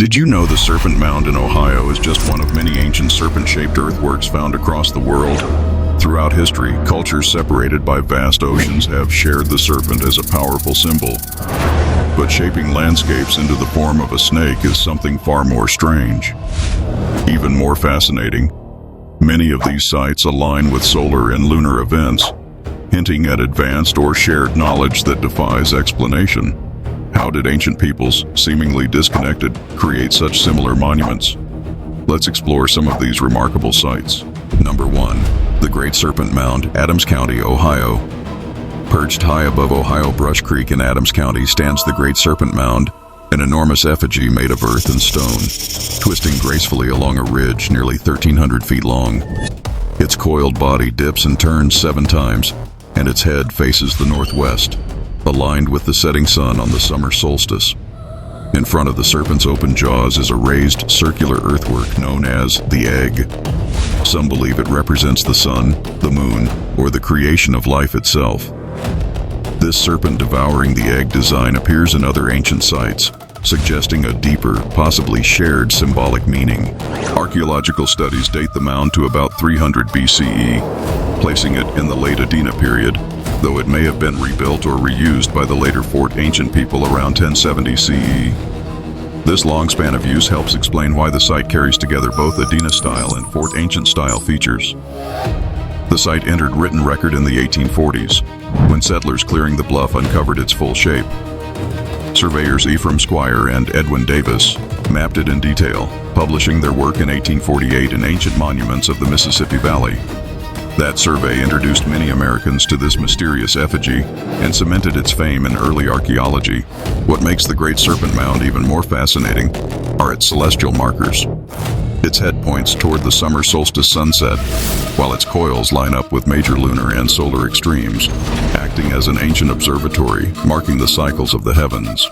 Did you know the Serpent Mound in Ohio is just one of many ancient serpent-shaped earthworks found across the world? Throughout history, cultures separated by vast oceans have shared the serpent as a powerful symbol. But shaping landscapes into the form of a snake is something far more strange. Even more fascinating, many of these sites align with solar and lunar events, hinting at advanced or shared knowledge that defies explanation. How did ancient peoples, seemingly disconnected, create such similar monuments? Let's explore some of these remarkable sites. Number 1. The Great Serpent Mound, Adams County, Ohio. Perched high above Ohio Brush Creek in Adams County stands the Great Serpent Mound, an enormous effigy made of earth and stone, twisting gracefully along a ridge nearly 1,300 feet long. Its coiled body dips and turns 7 times, and its head faces the northwest, aligned with the setting sun on the summer solstice. In front of the serpent's open jaws is a raised circular earthwork known as the egg. Some believe it represents the sun, the moon, or the creation of life itself. This serpent devouring the egg design appears in other ancient sites, suggesting a deeper, possibly shared symbolic meaning. Archaeological studies date the mound to about 300 BCE, placing it in the late Adena period, though it may have been rebuilt or reused by the later Fort Ancient people around 1070 CE. This long span of use helps explain why the site carries together both Adena-style and Fort Ancient-style features. The site entered written record in the 1840s, when settlers clearing the bluff uncovered its full shape. Surveyors Ephraim Squire and Edwin Davis mapped it in detail, publishing their work in 1848 in Ancient Monuments of the Mississippi Valley. That survey introduced many Americans to this mysterious effigy and cemented its fame in early archaeology. What makes the Great Serpent Mound even more fascinating are its celestial markers. Its head points toward the summer solstice sunset, while its coils line up with major lunar and solar extremes, acting as an ancient observatory, marking the cycles of the heavens.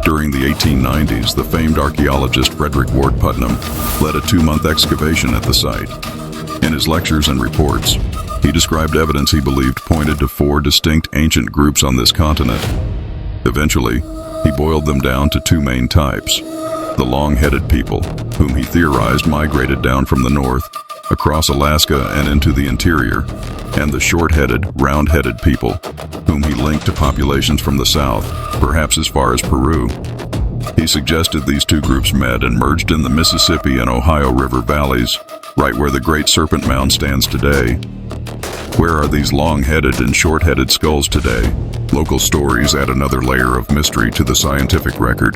During the 1890s, the famed archaeologist Frederick Ward Putnam led a 2-month excavation at the site. In his lectures and reports, he described evidence he believed pointed to 4 distinct ancient groups on this continent. Eventually, he boiled them down to 2 main types: the long-headed people, whom he theorized migrated down from the north, across Alaska and into the interior, and the short-headed, round-headed people, whom he linked to populations from the south, perhaps as far as Peru. He suggested these 2 groups met and merged in the Mississippi and Ohio River valleys, right where the Great Serpent Mound stands today. Where are these long-headed and short-headed skulls today? Local stories add another layer of mystery to the scientific record.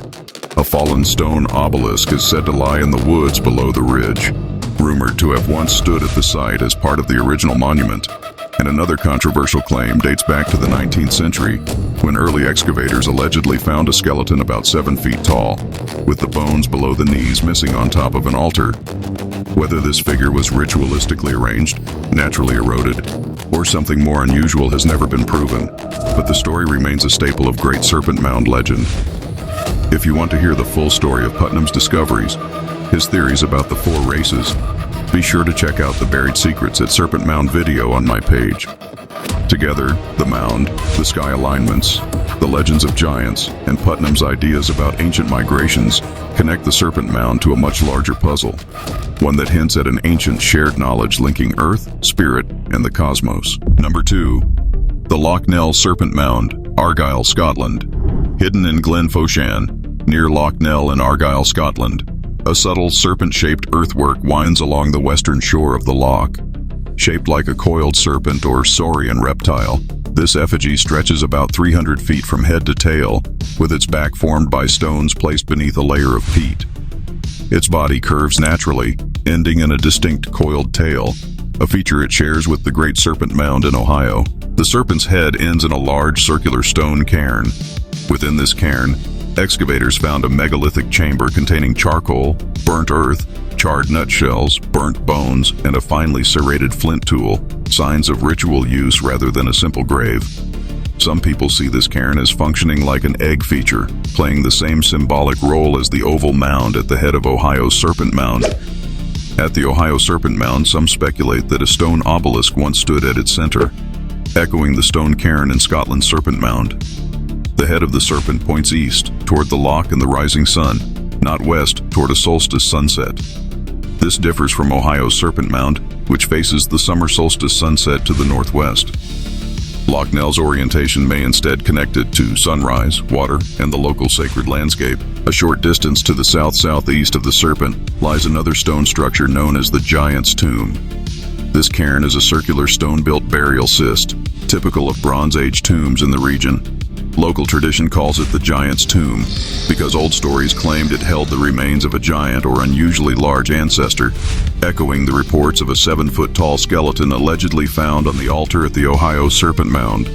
A fallen stone obelisk is said to lie in the woods below the ridge, rumored to have once stood at the site as part of the original monument. And another controversial claim dates back to the 19th century, when early excavators allegedly found a skeleton about 7 feet tall, with the bones below the knees missing on top of an altar. Whether this figure was ritualistically arranged, naturally eroded, or something more unusual has never been proven, but the story remains a staple of Great Serpent Mound legend. If you want to hear the full story of Putnam's discoveries, his theories about the 4 races, be sure to check out the Buried Secrets at Serpent Mound video on my page. Together, the mound, the sky alignments, the legends of giants, and Putnam's ideas about ancient migrations connect the Serpent Mound to a much larger puzzle, one that hints at an ancient shared knowledge linking Earth, spirit, and the cosmos. Number 2. The Loch Nell Serpent Mound, Argyll, Scotland. Hidden in Glen Foshan, near Loch Nell in Argyll, Scotland, a subtle serpent-shaped earthwork winds along the western shore of the loch. Shaped like a coiled serpent or saurian reptile, this effigy stretches about 300 feet from head to tail, with its back formed by stones placed beneath a layer of peat. Its body curves naturally, ending in a distinct coiled tail, a feature it shares with the Great Serpent Mound in Ohio. The serpent's head ends in a large circular stone cairn. Within this cairn, excavators found a megalithic chamber containing charcoal, burnt earth, charred nutshells, burnt bones, and a finely serrated flint tool, signs of ritual use rather than a simple grave. Some people see this cairn as functioning like an egg feature, playing the same symbolic role as the oval mound at the head of Ohio's Serpent Mound. At the Ohio Serpent Mound, some speculate that a stone obelisk once stood at its center, echoing the stone cairn in Scotland's Serpent Mound. The head of the serpent points east, toward the loch and the rising sun, not west toward a solstice sunset. This differs from Ohio's Serpent Mound, which faces the summer solstice sunset to the northwest. Loch Nell's orientation may instead connect it to sunrise, water, and the local sacred landscape. A short distance to the south-southeast of the Serpent lies another stone structure known as the Giant's Tomb. This cairn is a circular stone-built burial cist, typical of Bronze Age tombs in the region. Local tradition calls it the Giant's Tomb because old stories claimed it held the remains of a giant or unusually large ancestor, echoing the reports of a 7-foot-tall skeleton allegedly found on the altar at the Ohio Serpent Mound.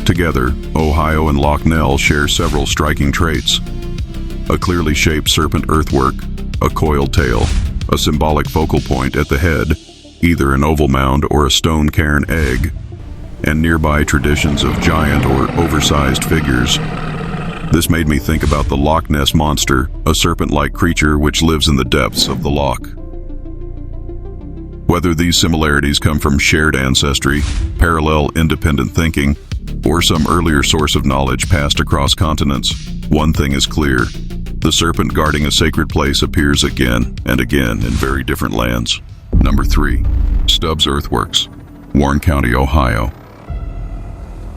Together, Ohio and Loch Nell share several striking traits: a clearly shaped serpent earthwork, a coiled tail, a symbolic focal point at the head, either an oval mound or a stone cairn egg, and nearby traditions of giant or oversized figures. This made me think about the Loch Ness Monster, a serpent-like creature which lives in the depths of the loch. Whether these similarities come from shared ancestry, parallel independent thinking, or some earlier source of knowledge passed across continents, one thing is clear: the serpent guarding a sacred place appears again and again in very different lands. Number 3. Stubbs Earthworks, Warren County, Ohio.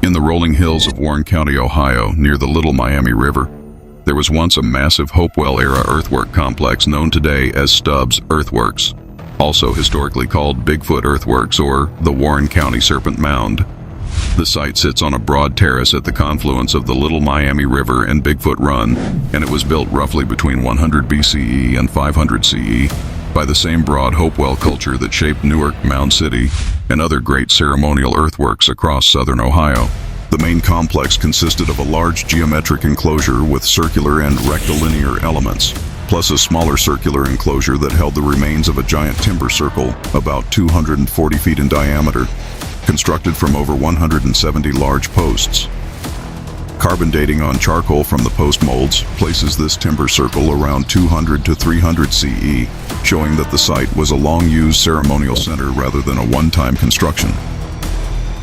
In the rolling hills of Warren County, Ohio, near the Little Miami River, there was once a massive Hopewell-era earthwork complex known today as Stubbs Earthworks, also historically called Bigfoot Earthworks or the Warren County Serpent Mound. The site sits on a broad terrace at the confluence of the Little Miami River and Bigfoot Run, and it was built roughly between 100 BCE and 500 CE by the same broad Hopewell culture that shaped Newark, Mound City, and other great ceremonial earthworks across southern Ohio. The main complex consisted of a large geometric enclosure with circular and rectilinear elements, plus a smaller circular enclosure that held the remains of a giant timber circle about 240 feet in diameter, constructed from over 170 large posts. Carbon dating on charcoal from the post molds places this timber circle around 200 to 300 CE, showing that the site was a long-used ceremonial center rather than a one-time construction.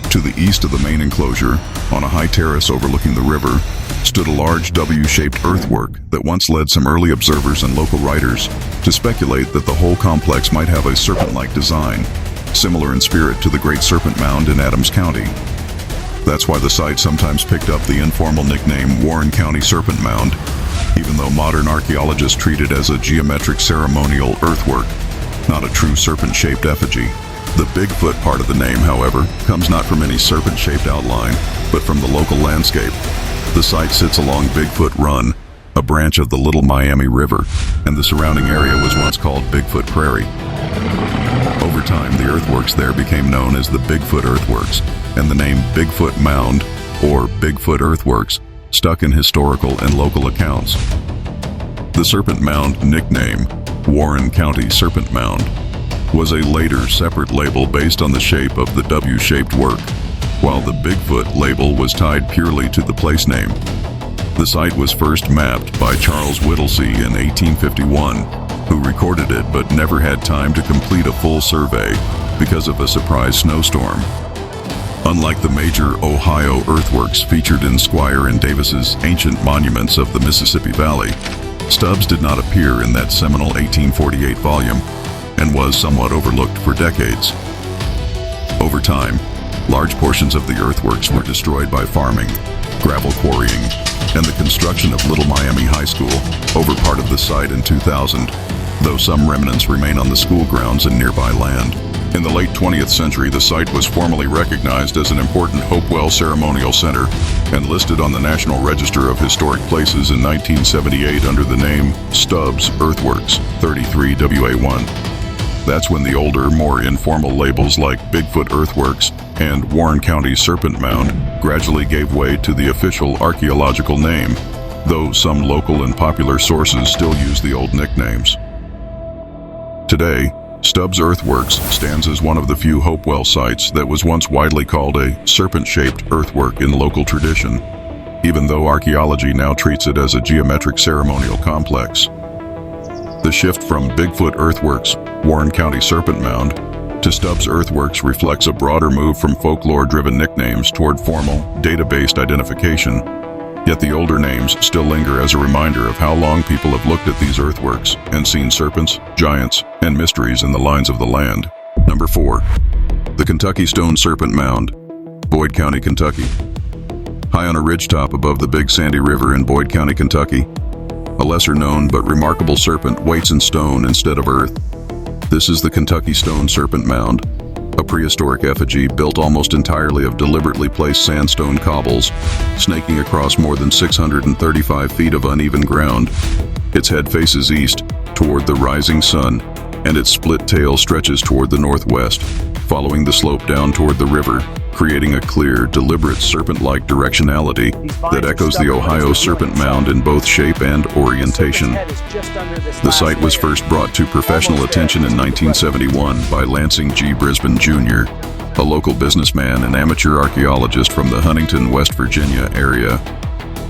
To the east of the main enclosure, on a high terrace overlooking the river, stood a large W-shaped earthwork that once led some early observers and local writers to speculate that the whole complex might have a serpent-like design, similar in spirit to the Great Serpent Mound in Adams County. That's why the site sometimes picked up the informal nickname Warren County Serpent Mound, even though modern archaeologists treat it as a geometric ceremonial earthwork, not a true serpent-shaped effigy. The Bigfoot part of the name, however, comes not from any serpent-shaped outline, but from the local landscape. The site sits along Bigfoot Run, a branch of the Little Miami River, and the surrounding area was once called Bigfoot Prairie. Over time, the earthworks there became known as the Bigfoot Earthworks, and the name Bigfoot Mound, or Bigfoot Earthworks, stuck in historical and local accounts. The Serpent Mound nickname, Warren County Serpent Mound, was a later separate label based on the shape of the W-shaped work, while the Bigfoot label was tied purely to the place name. The site was first mapped by Charles Whittlesey in 1851, who recorded it but never had time to complete a full survey because of a surprise snowstorm. Unlike the major Ohio earthworks featured in Squire and Davis's Ancient Monuments of the Mississippi Valley, Stubbs did not appear in that seminal 1848 volume and was somewhat overlooked for decades. Over time, large portions of the earthworks were destroyed by farming, gravel quarrying, and the construction of Little Miami High School over part of the site in 2000, though some remnants remain on the school grounds and nearby land. In the late 20th century, the site was formally recognized as an important Hopewell ceremonial center and listed on the National Register of Historic Places in 1978 under the name Stubbs Earthworks, 33 WA1. That's when the older, more informal labels like Bigfoot Earthworks and Warren County Serpent Mound gradually gave way to the official archaeological name, though some local and popular sources still use the old nicknames. Today, Stubbs Earthworks stands as one of the few Hopewell sites that was once widely called a serpent-shaped earthwork in local tradition, even though archaeology now treats it as a geometric ceremonial complex. The shift from Bigfoot Earthworks, Warren County Serpent Mound, to Stubbs Earthworks reflects a broader move from folklore-driven nicknames toward formal, data-based identification. Yet the older names still linger as a reminder of how long people have looked at these earthworks and seen serpents, giants, and mysteries in the lines of the land. Number 4. The Kentucky Stone Serpent Mound, Boyd County, Kentucky. High on a ridgetop above the Big Sandy River in Boyd County, Kentucky, a lesser-known but remarkable serpent waits in stone instead of earth. This is the Kentucky Stone Serpent Mound, a prehistoric effigy built almost entirely of deliberately placed sandstone cobbles, snaking across more than 635 feet of uneven ground. Its head faces east, toward the rising sun, and its split tail stretches toward the northwest, following the slope down toward the river, creating a clear, deliberate serpent-like directionality that echoes the Ohio Serpent Mound in both shape and orientation. The site was first brought to professional attention in 1971 by Lansing G. Brisbane Jr., a local businessman and amateur archaeologist from the Huntington, West Virginia area.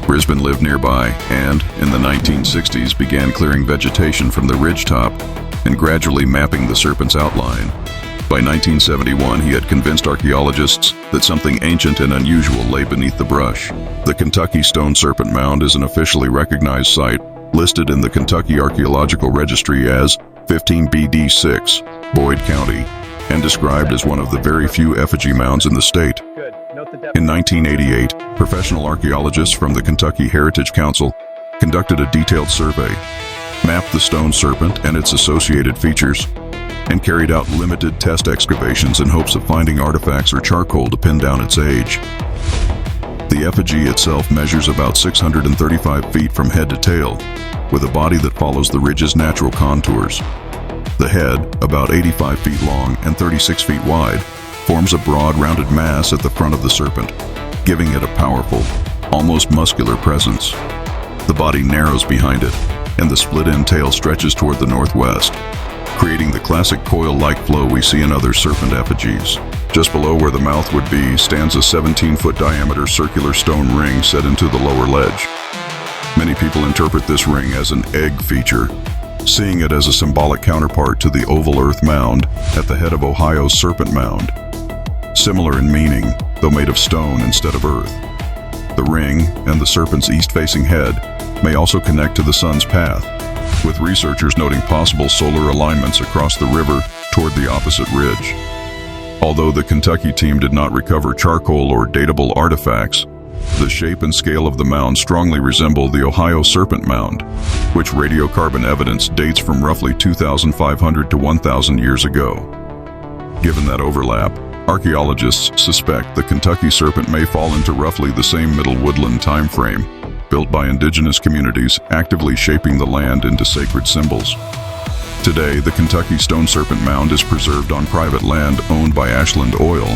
Brisbane lived nearby and, in the 1960s, began clearing vegetation from the ridgetop and gradually mapping the serpent's outline. By 1971, he had convinced archaeologists that something ancient and unusual lay beneath the brush. The Kentucky Stone Serpent Mound is an officially recognized site, listed in the Kentucky Archaeological Registry as 15BD6, Boyd County, and described as one of the very few effigy mounds in the state. In 1988, professional archaeologists from the Kentucky Heritage Council conducted a detailed survey, mapped the stone serpent and its associated features, and carried out limited test excavations in hopes of finding artifacts or charcoal to pin down its age. The effigy itself measures about 635 feet from head to tail, with a body that follows the ridge's natural contours. The head, about 85 feet long and 36 feet wide, forms a broad, rounded mass at the front of the serpent, giving it a powerful, almost muscular presence. The body narrows behind it, and the split-end tail stretches toward the northwest, creating the classic coil-like flow we see in other serpent effigies. Just below where the mouth would be stands a 17-foot diameter circular stone ring set into the lower ledge. Many people interpret this ring as an egg feature, seeing it as a symbolic counterpart to the oval earth mound at the head of Ohio's Serpent Mound. Similar in meaning, though made of stone instead of earth. The ring and the serpent's east-facing head may also connect to the sun's path, with researchers noting possible solar alignments across the river toward the opposite ridge. Although the Kentucky team did not recover charcoal or datable artifacts, the shape and scale of the mound strongly resemble the Ohio Serpent Mound, which radiocarbon evidence dates from roughly 2,500 to 1,000 years ago. Given that overlap, archaeologists suspect the Kentucky serpent may fall into roughly the same Middle Woodland time frame, built by indigenous communities actively shaping the land into sacred symbols. Today, the Kentucky Stone Serpent Mound is preserved on private land owned by Ashland Oil,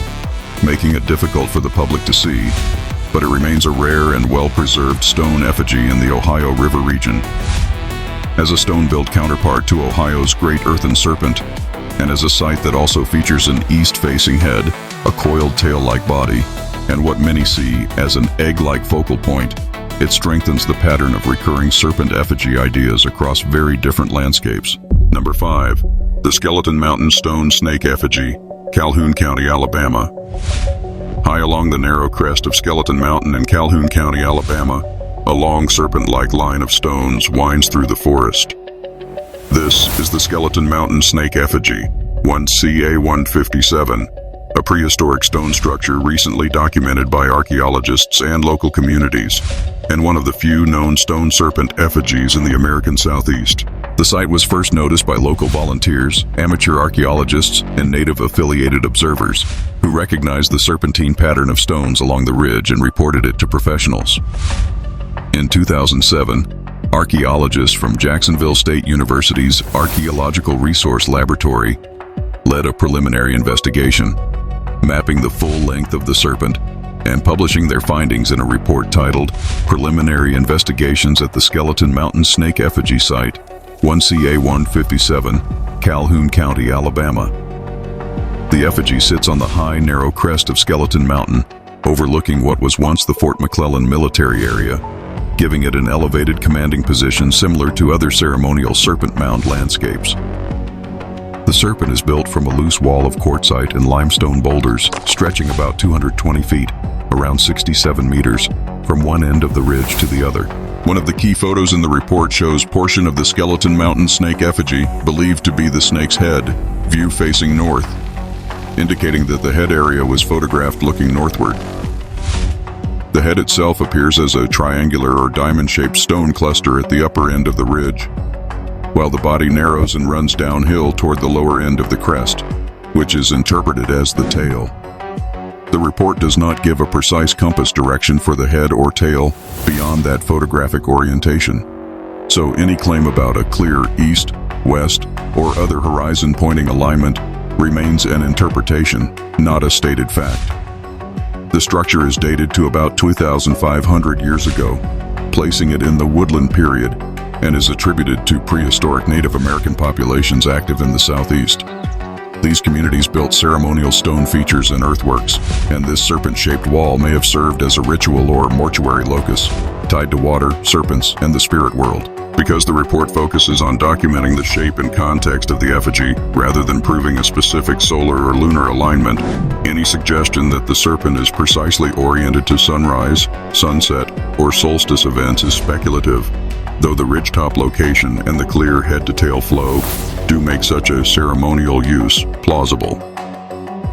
making it difficult for the public to see, but it remains a rare and well-preserved stone effigy in the Ohio River region. As a stone-built counterpart to Ohio's Great Earthen Serpent, and as a site that also features an east-facing head, a coiled tail-like body, and what many see as an egg-like focal point, it strengthens the pattern of recurring serpent effigy ideas across very different landscapes. Number 5. The Skeleton Mountain Stone Snake Effigy, Calhoun County, Alabama. High along the narrow crest of Skeleton Mountain in Calhoun County, Alabama, a long serpent-like line of stones winds through the forest. This is the Skeleton Mountain Snake Effigy, 1CA157, a prehistoric stone structure recently documented by archaeologists and local communities, and one of the few known stone serpent effigies in the American Southeast. The site was first noticed by local volunteers, amateur archaeologists, and native-affiliated observers, who recognized the serpentine pattern of stones along the ridge and reported it to professionals. In 2007, archaeologists from Jacksonville State University's Archaeological Resource Laboratory led a preliminary investigation, mapping the full length of the serpent and publishing their findings in a report titled Preliminary Investigations at the Skeleton Mountain Snake Effigy Site, 1CA157, Calhoun County, Alabama. The effigy sits on the high, narrow crest of Skeleton Mountain, overlooking what was once the Fort McClellan military area, giving it an elevated commanding position similar to other ceremonial serpent mound landscapes. The serpent is built from a loose wall of quartzite and limestone boulders stretching about 220 feet, around 67 meters, from one end of the ridge to the other. One of the key photos in the report shows portion of the skeleton mountain snake effigy, believed to be the snake's head, view facing north, indicating that the head area was photographed looking northward. The head itself appears as a triangular or diamond-shaped stone cluster at the upper end of the ridge, while the body narrows and runs downhill toward the lower end of the crest, which is interpreted as the tail. The report does not give a precise compass direction for the head or tail beyond that photographic orientation, so any claim about a clear east, west, or other horizon-pointing alignment remains an interpretation, not a stated fact. The structure is dated to about 2,500 years ago, placing it in the woodland period, and is attributed to prehistoric Native American populations active in the southeast. These communities built ceremonial stone features and earthworks, and this serpent-shaped wall may have served as a ritual or mortuary locus, tied to water, serpents, and the spirit world. Because the report focuses on documenting the shape and context of the effigy, rather than proving a specific solar or lunar alignment, any suggestion that the serpent is precisely oriented to sunrise, sunset, or solstice events is speculative, though the ridgetop location and the clear head-to-tail flow do make such a ceremonial use plausible.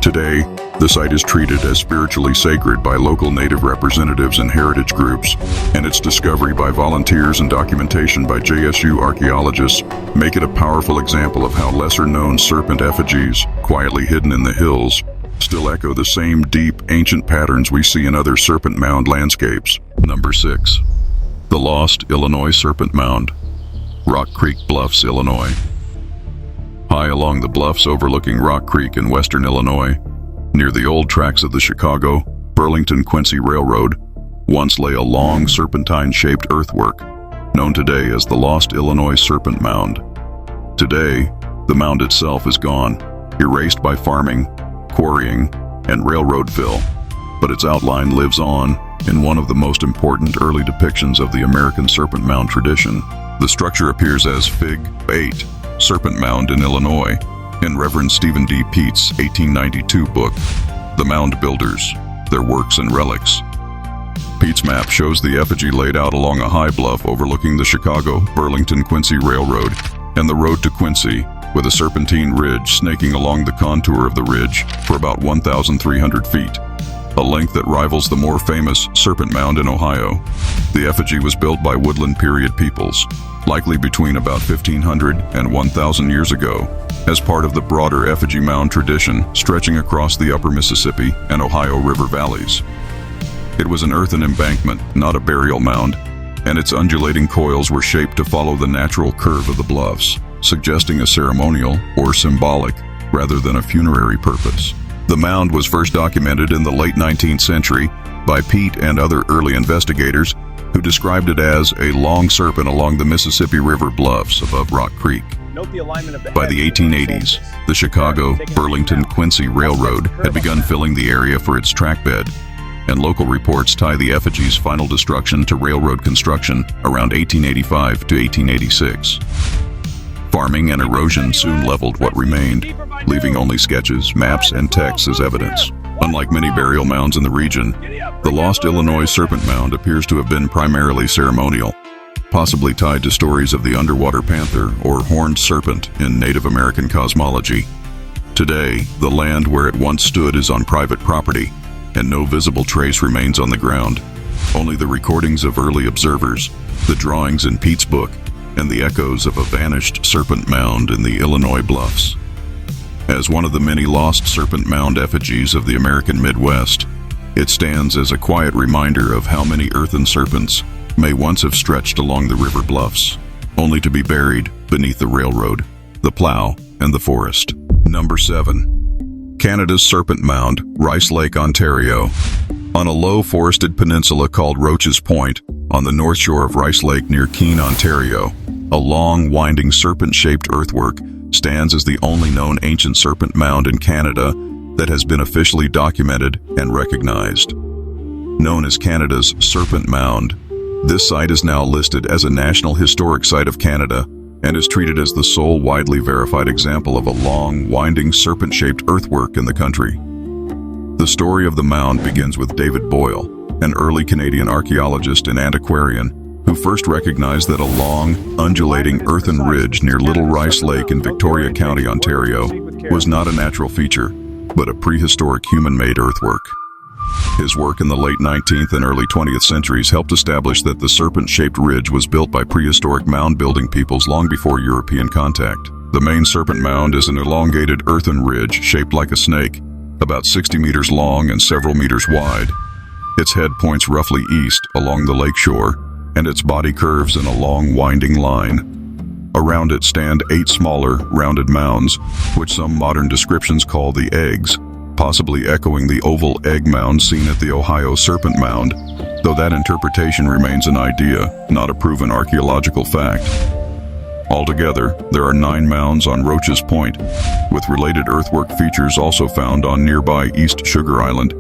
Today, the site is treated as spiritually sacred by local Native representatives and heritage groups, and its discovery by volunteers and documentation by JSU archaeologists make it a powerful example of how lesser-known serpent effigies, quietly hidden in the hills, still echo the same deep, ancient patterns we see in other Serpent Mound landscapes. Number 6. The Lost Illinois Serpent Mound, Rock Creek Bluffs, Illinois. High along the bluffs overlooking Rock Creek in western Illinois, near the old tracks of the Chicago, Burlington-Quincy Railroad, once lay a long serpentine-shaped earthwork, known today as the Lost Illinois Serpent Mound. Today, the mound itself is gone, erased by farming, quarrying, and railroad fill, but its outline lives on in one of the most important early depictions of the American Serpent Mound tradition. The structure appears as Fig. 8, Serpent Mound in Illinois, in Reverend Stephen D. Pete's 1892 book, The Mound Builders, Their Works and Relics. Pete's map shows the effigy laid out along a high bluff overlooking the Chicago, Burlington-Quincy Railroad and the road to Quincy, with a serpentine ridge snaking along the contour of the ridge for about 1,300 feet, a length that rivals the more famous Serpent Mound in Ohio. The effigy was built by woodland period peoples, likely between about 1,500 and 1,000 years ago, as part of the broader effigy mound tradition stretching across the upper Mississippi and Ohio River valleys. It was an earthen embankment, not a burial mound, and its undulating coils were shaped to follow the natural curve of the bluffs, suggesting a ceremonial or symbolic rather than a funerary purpose. The mound was first documented in the late 19th century by Pete and other early investigators, who described it as a long serpent along the Mississippi River bluffs above Rock Creek. By the 1880s, the Chicago, Burlington-Quincy Railroad had begun filling the area for its track bed, and local reports tie the effigy's final destruction to railroad construction around 1885 to 1886. Farming and erosion soon leveled what remained, leaving only sketches, maps, and texts as evidence. Unlike many burial mounds in the region, the Lost Illinois Serpent Mound appears to have been primarily ceremonial, possibly tied to stories of the underwater panther or horned serpent in Native American cosmology. Today, the land where it once stood is on private property, and no visible trace remains on the ground. Only the recordings of early observers, the drawings in Pete's book, and the echoes of a vanished serpent mound in the Illinois bluffs. As one of the many lost serpent mound effigies of the American Midwest, it stands as a quiet reminder of how many earthen serpents may once have stretched along the river bluffs, only to be buried beneath the railroad, the plow, and the forest. Number 7. Canada's Serpent Mound, Rice Lake, Ontario. On a low forested peninsula called Roach's Point, on the north shore of Rice Lake near Keene, Ontario, a long, winding serpent-shaped earthwork stands as the only known ancient serpent mound in Canada that has been officially documented and recognized. Known as Canada's Serpent Mound, this site is now listed as a National Historic Site of Canada and is treated as the sole widely verified example of a long, winding serpent-shaped earthwork in the country. The story of the mound begins with David Boyle, an early Canadian archaeologist and antiquarian, who first recognized that a long, undulating earthen ridge near Little Rice Lake in Victoria County, Ontario, was not a natural feature, but a prehistoric human-made earthwork. His work in the late 19th and early 20th centuries helped establish that the serpent-shaped ridge was built by prehistoric mound-building peoples long before European contact. The main Serpent Mound is an elongated earthen ridge shaped like a snake, about 60 meters long and several meters wide. Its head points roughly east along the lakeshore, and its body curves in a long, winding line. Around it stand 8 smaller, rounded mounds, which some modern descriptions call the eggs, possibly echoing the oval egg mound seen at the Ohio Serpent Mound, though that interpretation remains an idea, not a proven archaeological fact. Altogether, there are 9 mounds on Roach's Point, with related earthwork features also found on nearby East Sugar Island,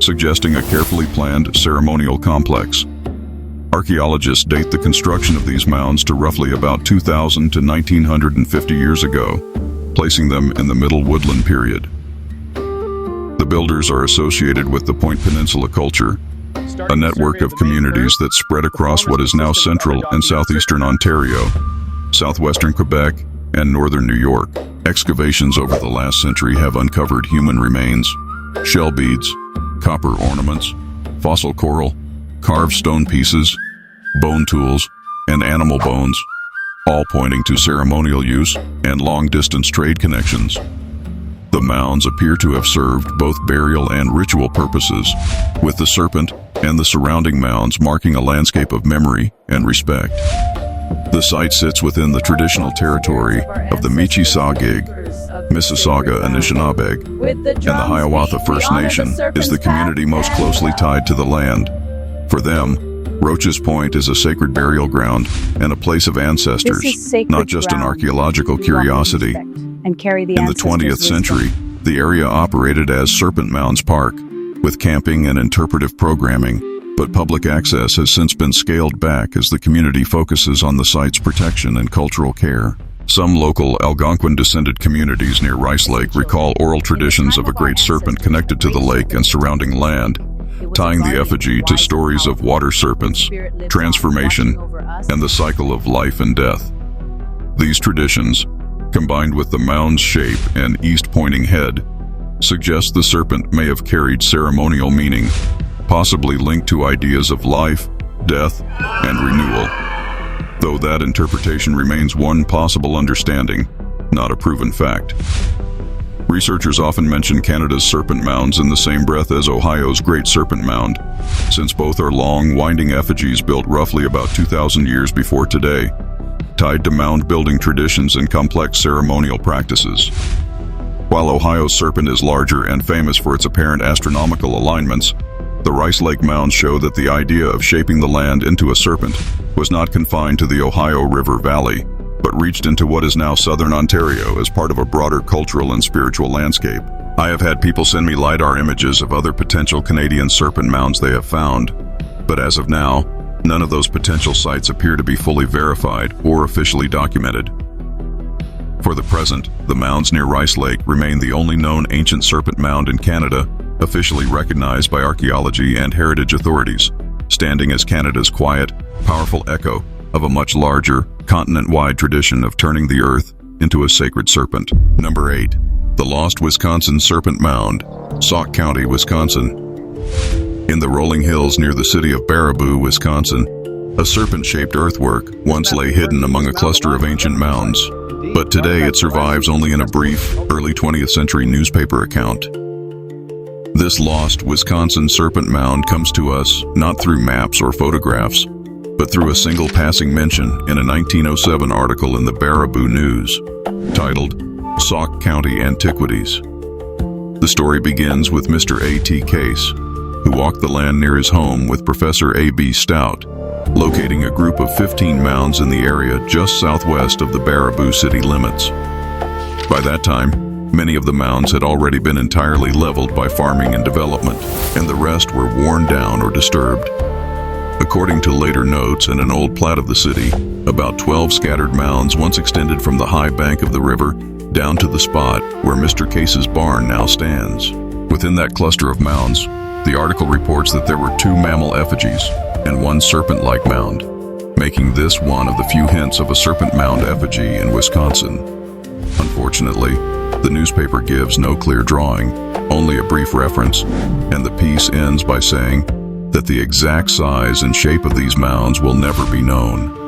suggesting a carefully planned ceremonial complex. Archaeologists date the construction of these mounds to roughly about 2,000 to 1,950 years ago, placing them in the Middle Woodland period. The builders are associated with the Point Peninsula culture, a network of communities that spread across what is now central and southeastern Ontario, southwestern Quebec, and northern New York. Excavations over the last century have uncovered human remains, shell beads, copper ornaments, fossil coral, carved stone pieces, bone tools, and animal bones, all pointing to ceremonial use and long-distance trade connections. The mounds appear to have served both burial and ritual purposes, with the serpent and the surrounding mounds marking a landscape of memory and respect. The site sits within the traditional territory of the Michi-Sahgig, Mississauga Anishinaabeg, and the Hiawatha First Nation is the community most closely tied to the land. For them, Roach's Point is a sacred burial ground and a place of ancestors, not just an archaeological curiosity. In the 20th century, the area operated as Serpent Mounds Park, with camping and interpretive programming, but public access has since been scaled back as the community focuses on the site's protection and cultural care. Some local Algonquin-descended communities near Rice Lake recall oral traditions of a great serpent connected to the lake and surrounding land, tying the effigy to stories of water serpents, transformation, and the cycle of life and death. These traditions, combined with the mound's shape and east-pointing head, suggest the serpent may have carried ceremonial meaning, possibly linked to ideas of life, death, and renewal. Though that interpretation remains one possible understanding, not a proven fact. Researchers often mention Canada's Serpent Mounds in the same breath as Ohio's Great Serpent Mound, since both are long, winding effigies built roughly about 2,000 years before today, tied to mound-building traditions and complex ceremonial practices. While Ohio's serpent is larger and famous for its apparent astronomical alignments, the Rice Lake Mounds show that the idea of shaping the land into a serpent was not confined to the Ohio River Valley, but reached into what is now southern Ontario as part of a broader cultural and spiritual landscape. I have had people send me LiDAR images of other potential Canadian serpent mounds they have found, but as of now, none of those potential sites appear to be fully verified or officially documented. For the present, the mounds near Rice Lake remain the only known ancient serpent mound in Canada, officially recognized by archaeology and heritage authorities, standing as Canada's quiet, powerful echo of a much larger, continent-wide tradition of turning the earth into a sacred serpent. Number 8. The Lost Wisconsin Serpent Mound, Sauk County, Wisconsin. In the rolling hills near the city of Baraboo, Wisconsin, a serpent-shaped earthwork once lay hidden among a cluster of ancient mounds, but today it survives only in a brief, early 20th century newspaper account. This lost Wisconsin serpent mound comes to us not through maps or photographs, but through a single passing mention in a 1907 article in the Baraboo News, titled Sauk County Antiquities. The story begins with Mr. A.T. Case, who walked the land near his home with Professor A.B. Stout, locating a group of 15 mounds in the area just southwest of the Baraboo city limits. By that time, many of the mounds had already been entirely leveled by farming and development, and the rest were worn down or disturbed. According to later notes and an old plat of the city, about 12 scattered mounds once extended from the high bank of the river down to the spot where Mr. Case's barn now stands. Within that cluster of mounds, The article reports that there were 2 mammal effigies and 1 serpent-like mound, making this one of the few hints of a serpent mound effigy in Wisconsin. Unfortunately, the newspaper gives no clear drawing, only a brief reference, and the piece ends by saying that the exact size and shape of these mounds will never be known.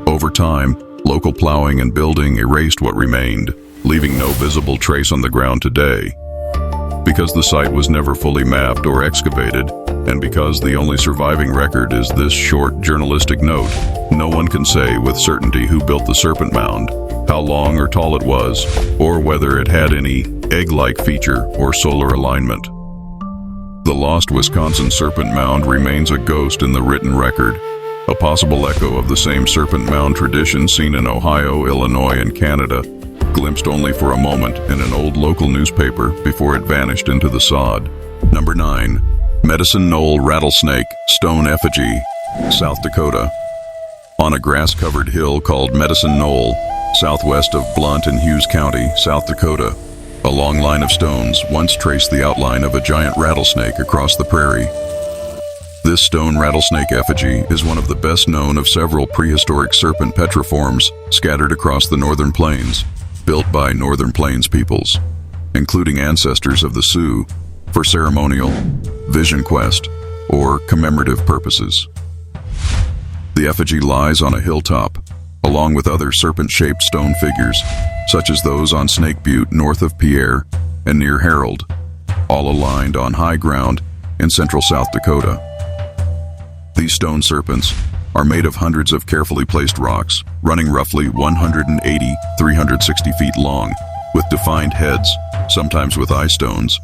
Over time, local plowing and building erased what remained, leaving no visible trace on the ground today. Because the site was never fully mapped or excavated, and because the only surviving record is this short journalistic note, no one can say with certainty who built the Serpent Mound, how long or tall it was, or whether it had any egg-like feature or solar alignment. The lost Wisconsin Serpent Mound remains a ghost in the written record, a possible echo of the same Serpent Mound tradition seen in Ohio, Illinois, and Canada, glimpsed only for a moment in an old local newspaper before it vanished into the sod. Number 9. Medicine Knoll Rattlesnake Stone Effigy, South Dakota. On a grass-covered hill called Medicine Knoll, southwest of Blount in Hughes County, South Dakota, a long line of stones once traced the outline of a giant rattlesnake across the prairie. This stone rattlesnake effigy is one of the best known of several prehistoric serpent petroforms scattered across the northern plains, built by Northern Plains peoples, including ancestors of the Sioux, for ceremonial, vision quest, or commemorative purposes. The effigy lies on a hilltop, along with other serpent-shaped stone figures, such as those on Snake Butte north of Pierre and near Harold, all aligned on high ground in central South Dakota. These stone serpents are made of hundreds of carefully placed rocks, running roughly 180-360 feet long, with defined heads, sometimes with eye stones,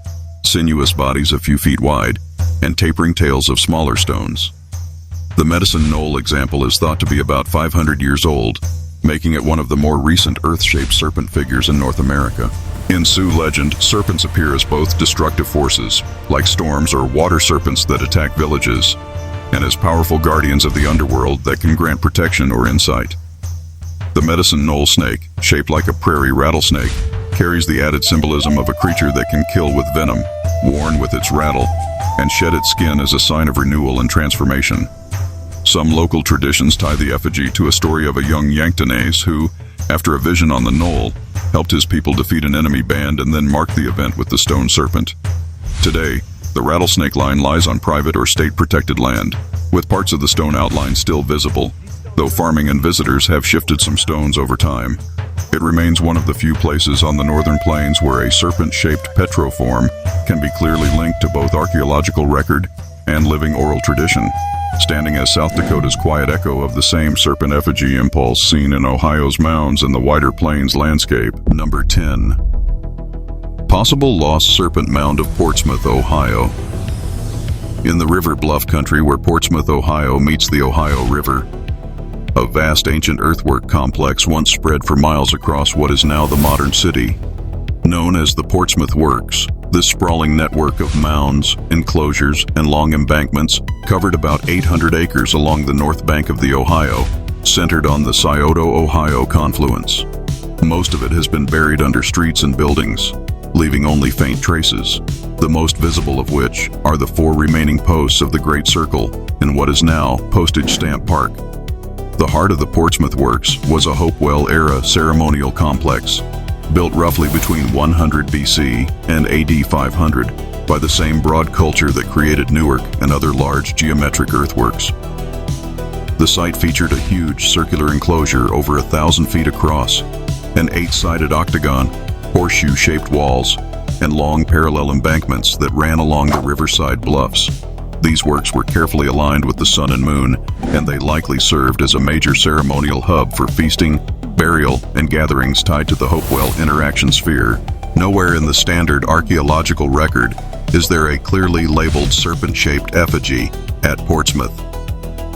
sinuous bodies a few feet wide, and tapering tails of smaller stones. The Medicine Knoll example is thought to be about 500 years old, making it one of the more recent earth-shaped serpent figures in North America. In Sioux legend, serpents appear as both destructive forces, like storms or water serpents that attack villages, and as powerful guardians of the underworld that can grant protection or insight. The Medicine Knoll snake, shaped like a prairie rattlesnake, carries the added symbolism of a creature that can kill with venom, warn with its rattle, and shed its skin as a sign of renewal and transformation. Some local traditions tie the effigy to a story of a young Yanktonese who, after a vision on the knoll, helped his people defeat an enemy band and then marked the event with the stone serpent. Today, the rattlesnake line lies on private or state-protected land, with parts of the stone outline still visible, though farming and visitors have shifted some stones over time. It remains one of the few places on the northern plains where a serpent-shaped petroform can be clearly linked to both archaeological record and living oral tradition, standing as South Dakota's quiet echo of the same serpent effigy impulse seen in Ohio's mounds and the wider plains landscape. Number 10. Possible lost serpent mound of Portsmouth, Ohio. In the river bluff country where Portsmouth, Ohio meets the Ohio River, a vast ancient earthwork complex once spread for miles across what is now the modern city. Known as the Portsmouth Works, this sprawling network of mounds, enclosures, and long embankments covered about 800 acres along the north bank of the Ohio, centered on the Scioto-Ohio confluence. Most of it has been buried under streets and buildings, leaving only faint traces, the most visible of which are the 4 remaining posts of the Great Circle in what is now Postage Stamp Park. The heart of the Portsmouth Works was a Hopewell-era ceremonial complex, built roughly between 100 BC and AD 500 by the same broad culture that created Newark and other large geometric earthworks. The site featured a huge circular enclosure over 1,000 feet across, an 8-sided octagon, horseshoe-shaped walls, and long parallel embankments that ran along the riverside bluffs. These works were carefully aligned with the sun and moon, and they likely served as a major ceremonial hub for feasting, burial, and gatherings tied to the Hopewell interaction sphere. Nowhere in the standard archaeological record is there a clearly labeled serpent-shaped effigy at Portsmouth.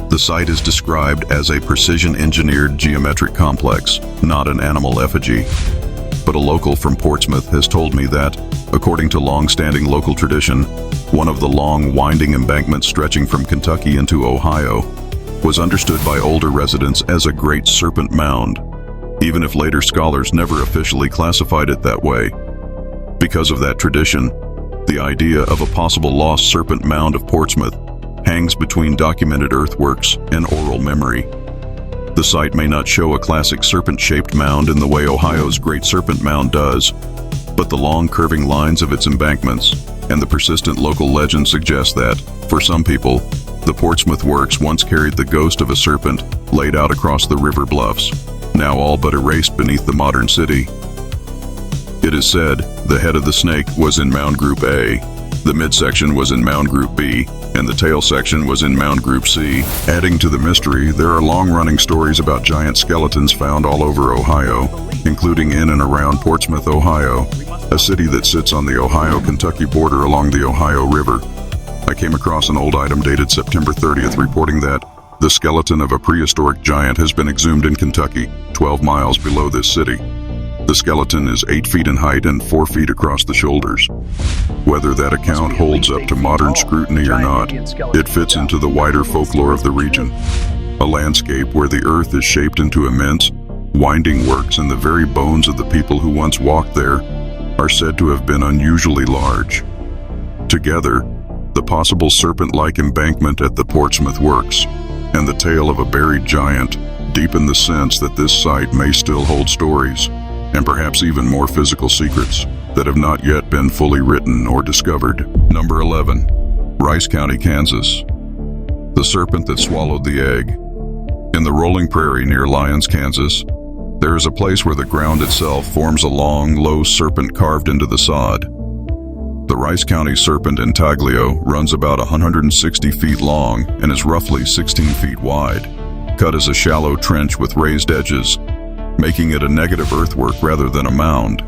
The site is described as a precision-engineered geometric complex, not an animal effigy. But a local from Portsmouth has told me that, according to long-standing local tradition, one of the long, winding embankments stretching from Kentucky into Ohio was understood by older residents as a Great Serpent Mound, even if later scholars never officially classified it that way. Because of that tradition, The idea of a possible lost Serpent Mound of Portsmouth hangs between documented earthworks and oral memory. The site may not show a classic serpent-shaped mound in the way Ohio's Great Serpent Mound does, but the long curving lines of its embankments and the persistent local legend suggest that, for some people, the Portsmouth works once carried the ghost of a serpent laid out across the river bluffs, now all but erased beneath the modern city. It is said the head of the snake was in Mound Group A, the midsection was in Mound Group B, and the tail section was in Mound Group C. Adding to the mystery, there are long-running stories about giant skeletons found all over Ohio, including in and around Portsmouth, Ohio, a city that sits on the Ohio-Kentucky border along the Ohio River. I came across an old item dated September 30th reporting that the skeleton of a prehistoric giant has been exhumed in Kentucky, 12 miles below this city. The skeleton is 8 feet in height and 4 feet across the shoulders. Whether that account holds up to modern scrutiny or not, it fits into the wider folklore of the region. A landscape where the earth is shaped into immense, winding works, and the very bones of the people who once walked there are said to have been unusually large. Together, the possible serpent-like embankment at the Portsmouth Works and the tale of a buried giant deepen the sense that this site may still hold stories, and perhaps even more physical secrets that have not yet been fully written or discovered. Number 11. Rice County, Kansas. The serpent that swallowed the egg. In the rolling prairie near Lyons, Kansas, there is a place where the ground itself forms a long, low serpent carved into the sod. The Rice County serpent intaglio runs about 160 feet long and is roughly 16 feet wide, cut as a shallow trench with raised edges, making it a negative earthwork rather than a mound.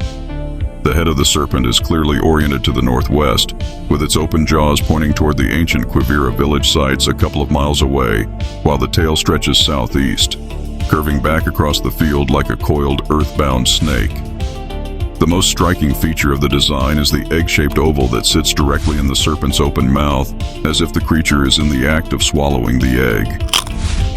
The head of the serpent is clearly oriented to the northwest, with its open jaws pointing toward the ancient Quivira village sites a couple of miles away, while the tail stretches southeast, curving back across the field like a coiled earthbound snake. The most striking feature of the design is the egg-shaped oval that sits directly in the serpent's open mouth, as if the creature is in the act of swallowing the egg.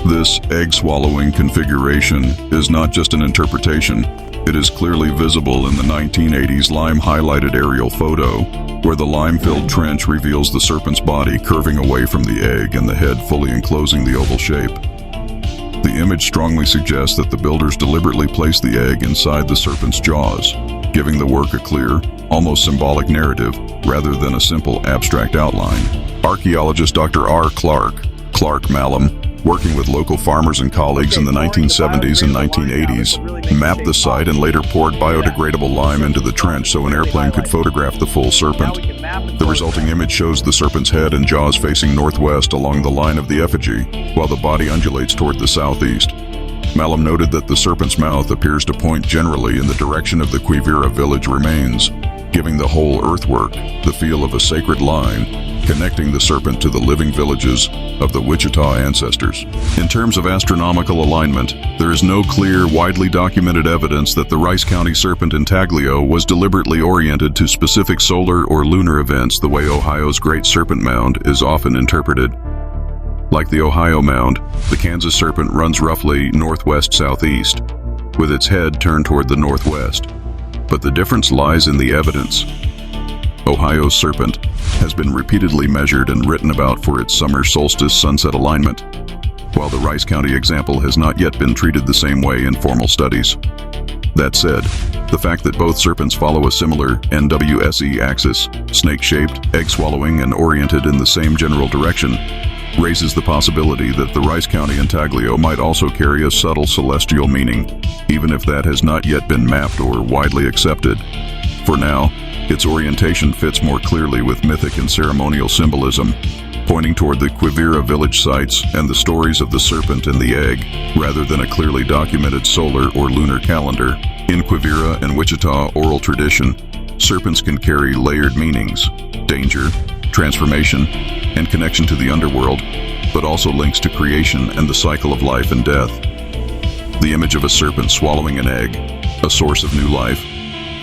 This egg-swallowing configuration is not just an interpretation. It is clearly visible in the 1980s lime-highlighted aerial photo, where the lime-filled trench reveals the serpent's body curving away from the egg and the head fully enclosing the oval shape. The image strongly suggests that the builders deliberately placed the egg inside the serpent's jaws, giving the work a clear, almost symbolic narrative rather than a simple abstract outline. Archaeologist Dr. R. Clark Malum, working with local farmers and colleagues in the 1970s and 1980s, mapped the site and later poured biodegradable lime into the trench so an airplane could photograph the full serpent. The resulting image shows the serpent's head and jaws facing northwest along the line of the effigy, while the body undulates toward the southeast. Malum noted that the serpent's mouth appears to point generally in the direction of the Quivira village remains, giving the whole earthwork the feel of a sacred line, connecting the serpent to the living villages of the Wichita ancestors. In terms of astronomical alignment, there is no clear, widely documented evidence that the Rice County serpent intaglio was deliberately oriented to specific solar or lunar events the way Ohio's Great Serpent Mound is often interpreted. Like the Ohio Mound, the Kansas serpent runs roughly northwest-southeast, with its head turned toward the northwest. But the difference lies in the evidence. Ohio's serpent has been repeatedly measured and written about for its summer solstice sunset alignment, while the Rice County example has not yet been treated the same way in formal studies. That said, the fact that both serpents follow a similar NWSE axis, snake-shaped, egg-swallowing, and oriented in the same general direction, raises the possibility that the Rice County intaglio might also carry a subtle celestial meaning, even if that has not yet been mapped or widely accepted. For now, its orientation fits more clearly with mythic and ceremonial symbolism, pointing toward the Quivira village sites and the stories of the serpent and the egg, rather than a clearly documented solar or lunar calendar. In Quivira and Wichita oral tradition, serpents can carry layered meanings: danger, transformation, and connection to the underworld, but also links to creation and the cycle of life and death. The image of a serpent swallowing an egg, a source of new life,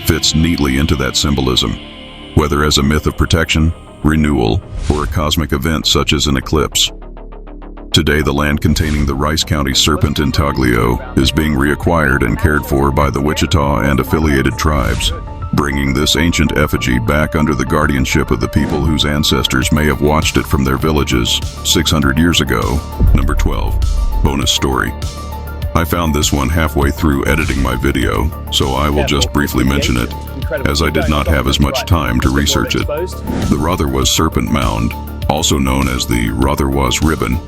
fits neatly into that symbolism, whether as a myth of protection, renewal, or a cosmic event such as an eclipse. Today, the land containing the Rice County serpent intaglio is being reacquired and cared for by the Wichita and affiliated tribes, bringing this ancient effigy back under the guardianship of the people whose ancestors may have watched it from their villages 600 years ago. Number 12. Bonus story. I found this one halfway through editing my video, so I will just briefly mention it, as I did not have as much time to research it. The Rotherwas Serpent Mound, also known as the Rotherwas Ribbon,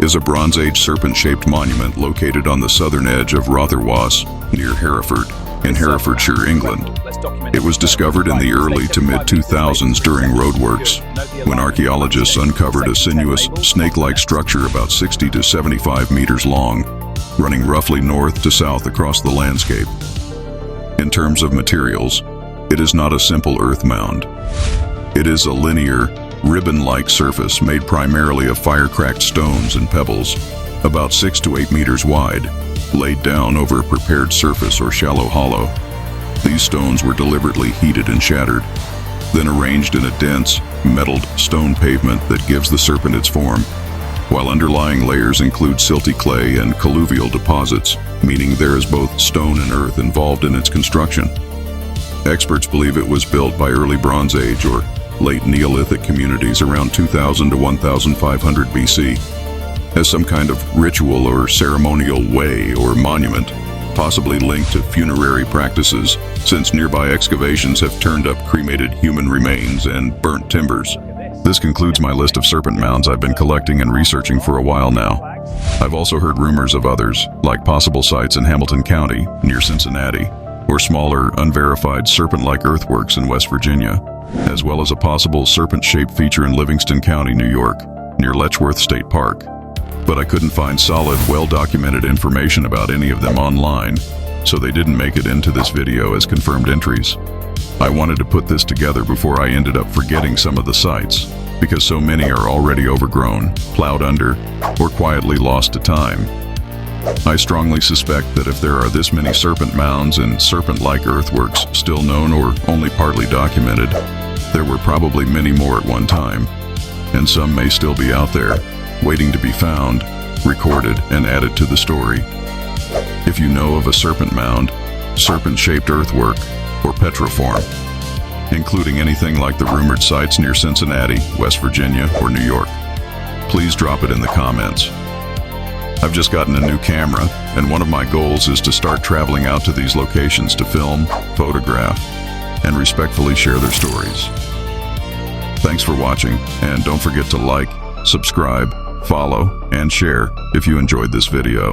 is a Bronze Age serpent-shaped monument located on the southern edge of Rotherwas, near Hereford, in Herefordshire, England. It was discovered in the early to mid-2000s during roadworks, when archaeologists uncovered a sinuous, snake-like structure about 60 to 75 meters long, running roughly north to south across the landscape. In terms of materials, it is not a simple earth mound. It is a linear, ribbon-like surface made primarily of fire-cracked stones and pebbles, about 6 to 8 meters wide, laid down over a prepared surface or shallow hollow. These stones were deliberately heated and shattered, then arranged in a dense, metalled stone pavement that gives the serpent its form, while underlying layers include silty clay and colluvial deposits, meaning there is both stone and earth involved in its construction. Experts believe it was built by early Bronze Age or late Neolithic communities around 2000 to 1500 BC, as some kind of ritual or ceremonial way or monument, possibly linked to funerary practices, since nearby excavations have turned up cremated human remains and burnt timbers. This concludes my list of serpent mounds I've been collecting and researching for a while now. I've also heard rumors of others, like possible sites in Hamilton County, near Cincinnati, or smaller, unverified serpent-like earthworks in West Virginia, as well as a possible serpent-shaped feature in Livingston County, New York, near Letchworth State Park. But I couldn't find solid, well-documented information about any of them online, so they didn't make it into this video as confirmed entries. I wanted to put this together before I ended up forgetting some of the sites, because so many are already overgrown, plowed under, or quietly lost to time. I strongly suspect that if there are this many serpent mounds and serpent-like earthworks still known or only partly documented, there were probably many more at one time, and some may still be out there, waiting to be found, recorded, and added to the story. If you know of a serpent mound, serpent-shaped earthwork, or petroform, including anything like the rumored sites near Cincinnati, West Virginia, or New York, please drop it in the comments. I've just gotten a new camera, and one of my goals is to start traveling out to these locations to film, photograph, and respectfully share their stories. Thanks for watching, and don't forget to like, subscribe, follow, and share if you enjoyed this video.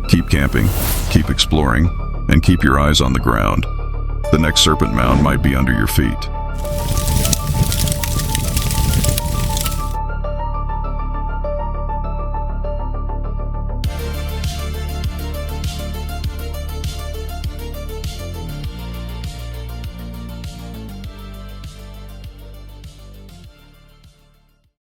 Keep camping, keep exploring, and keep your eyes on the ground. The next serpent mound might be under your feet.